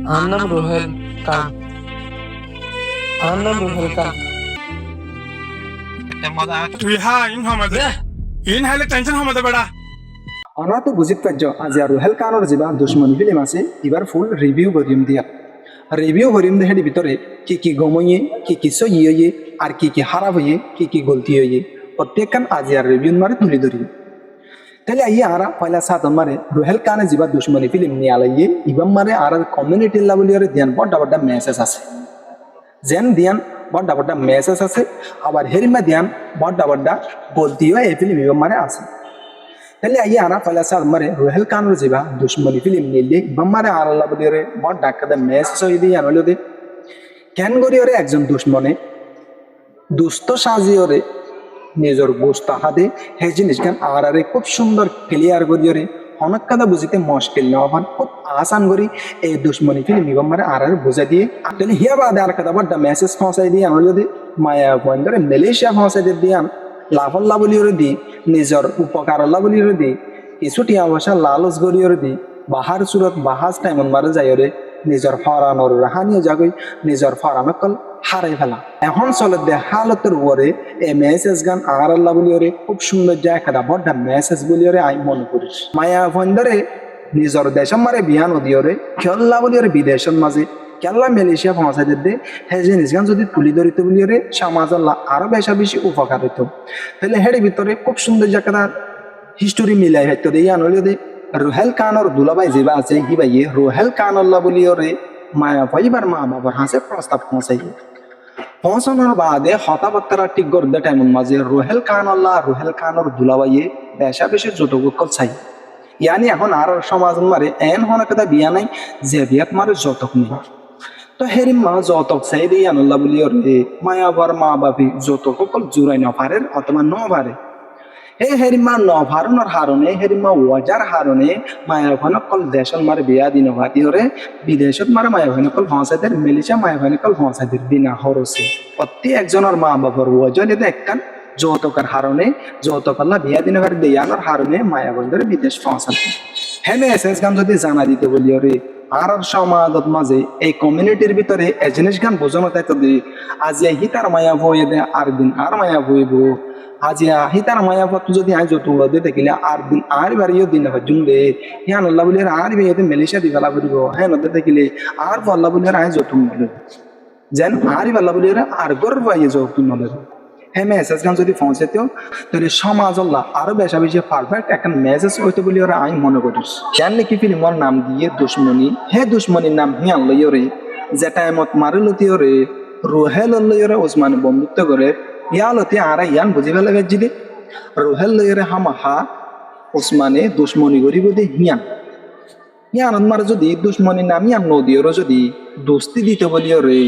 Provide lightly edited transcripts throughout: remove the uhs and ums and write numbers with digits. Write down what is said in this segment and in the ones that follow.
আমার নাম রোহেল কান। আমার নাম রোহেল কান। ইন হাইলে টেনশন হমাদে বেড়া আমরা তো বুঝিত পারছ আজি আর রোহেল কানোর যা দুশ্মনী ফিল্ম আছে এবার ফুল রিভিউ করিম দিয়া রিভিউ করিম দেহের ভিতরে কি গমইয়ে কি সইয়ে আর কি খারাপ হইয়ে কি গলতি হইয়ে প্রত্যেকখান আজি আর রিভিউ মারে তুলি ধরি তাহলে আইয়ে আরা পয়লা সাতন মারে রোহেল কানে যা দুশ্মনী ফিল্ম নিয়ে আলাইয়ে ইবাম মারে আর কমিউনিটি লেভেলের ধ্যান বড় মেসেজ আছে যেন ধ্যান বড় মেসেজ আছে আবার হেরিমা ধ্যান বড় গলতিও এই ফিল্ম ইবাম মারে আছে তাহলে আইয়ে আরা পয়লা সাত মারে রোহেল কানোর যা দুশ্মনী ফিল্ম নিলে ইবাম মারে আর লেভেলের বড় ডাক্তার মেসেজ হয়ে দিয়ে আনলো দে কেন করি ওরে একজন দুশ্মনে দুস্থ সাজিওরে নিজের গোস্ত হাতে সেই জিনিস গান আর খুব সুন্দর ক্লিয়ার করিওরে অনেক কথা বুঝিতে মুশকিল না খুব আসান করি এই দুশ্মনী ফিল্ম ইবাম মারে আর বুঝা দিয়ে তাহলে হিয়া বাদে আর কথা বড় মেসেজ পৌঁছাই দিয়ে আনলো যদি মায়া বন্ধরে মালয়েশিয়া পৌঁছাই দিয়ে লাভল্লা বলিওরে দি নিজের উপকারল্লা বলিওরে দি কিছু টিয়া পয়সা লালচ গড়িওরে দি বাহার সুরত বাহাজ টাইমন মারে যাইরে নিজের ফরানোর রাহানিও জাগই নিজের ফরানকল হারাই ফেলা এখন চলে দে হালতের উপরে এই মেসেজ গান আর আল্লাহ বলিওরে খুব সুন্দর জায়গাটা বড় মেসেজ বলিওরে আই মনে করিস মায়া বন্ধরে নিজের দেশের মারে বিয়ান দিওরে খেল্লা বলিওরে বিদেশের মাঝে কেল্লা মালয়েশিয়া পৌঁছাই দে সেই জিনিস গান যদি তুলি ধরিতে বলিওরে সমাজ আরো বেশি উপকার হইতো তাহলে হের ভিতরে খুব সুন্দর জায়গাটা হিস্টোরি মিলাই হইতো দিয়ে আনলে দে রোহেল কানোর দুলাভাই যেবা আছে হি ভাইয়ে রোহেল কানল্লা বলিওরে মায়া ভাইবার মা বাবার হাসে প্রস্তাব পৌঁছানোর বাদে হতাবার্তারা ঠিক করতে টাইমের মাঝে রোহেল কানোর দুলাভাইয়ে বেশি যৌতুক চাই ইয়ানি এখন আর সমাজ মারে এন হন কথা বিয়া নাই যে বিয়াত মারে যৌতুক নেই তো হেরি মা যৌতুক চাই দিয়ে আনল্লা বলিওরে মায়াবার মা বাপি যৌতুক জুড়াই নপারে অথবা নপারে এই হেরিমা নভারণর হারণে হেরিমা ওয়াজার হারণে মায়া ভনকল দেশন মারে বিয়া দিন ভাতিওরে বিদেশত মারে মায়া ভনকল ভাষাদের মেলিশা মায়া ভনকল ভাষাদের বিনা খরচে প্রতি একজনের মা বাবার ওয়াজন এতে একখান যৌতুকের হারণে যৌতুকল্লা বিয়া দিন ভার দেয়ানোর হারণে মায়া বন্ধরে বিদেশ পৌঁছাতে হ্যাঁ মেসেজ গান যদি জানা দিতে বলিওরে আর সমাজত মাঝে এই কমিউনিটির ভিতরে এই জিনিস গান বোঝানো তাই তো আজ হিতার মায়া বয়ে দে আর দিন আর মায়া বইব আজিয়া হিতার মায়া পত্র যদি আজ যত উড়াতে দেখিলে আর দিন আর বাড়িও দিন হজুম দে হ্যাঁ আল্লাহ বলি আর বিয়েতে মেলিশা দিবেলা করিব হ্যাঁ নদে দেখিলে আর আল্লাহ বলি আয় যত নলে যেন আর আল্লাহ বলি আর গর্ব আইয়ে যত নলে হ্যাঁ মেসেজ গান যদি পৌঁছাতেও তাহলে সমাজ আল্লাহ আরো বেশি পারফেক্ট একটা মেসেজ হইতে বলি ওরা আমি মনে করিস কেন নাকি ফিল্মর নাম দিয়ে দুশ্মনী হে দুশ্মনীর নাম হে আল্লাহ রে যেটা এমত মারে লতি রে রোহেল আল্লাহ রে ওসমান বন্ধুত্ব করে ইয়ালতে আরা ইয়ান বুঝি ফেলে বেজিদে রোহেল লইরে হামাহা ওসমানে দুশ্মনী করিব দে ইয়ান মার যদি দুশ্মনী নাম ইয়ান নদীরও যদি দোস্তি দিতে বলিও রে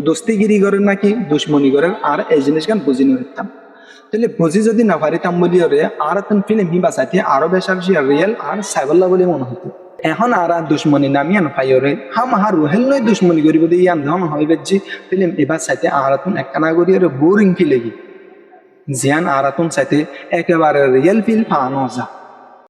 দোস্তিগিরি করে নাকি দুশ্মনী করে আর এই জিনিস গান বুঝি নিতাম তাহলে বুঝি যদি না পারিতাম বলিও রে আর তখন ফিল্ম হি বাসাইতে আরো বেশি রিয়েল আর সাইবল্লা বলে মনে হতো এখন আর দুশ্মনী নাম ইয়ান পাইরে হামাহা রোহেল নয় দুশ্মনী করিব দে ইয়ান ধন হয় বেজি ফিল্ম এবার সাইতে আরাতুন একখানা করিয়ে বোরিং ফিল লেগে জিয়ান আরাতুন সাইতে একেবারে রিয়েল ফিল পাওয়া যায়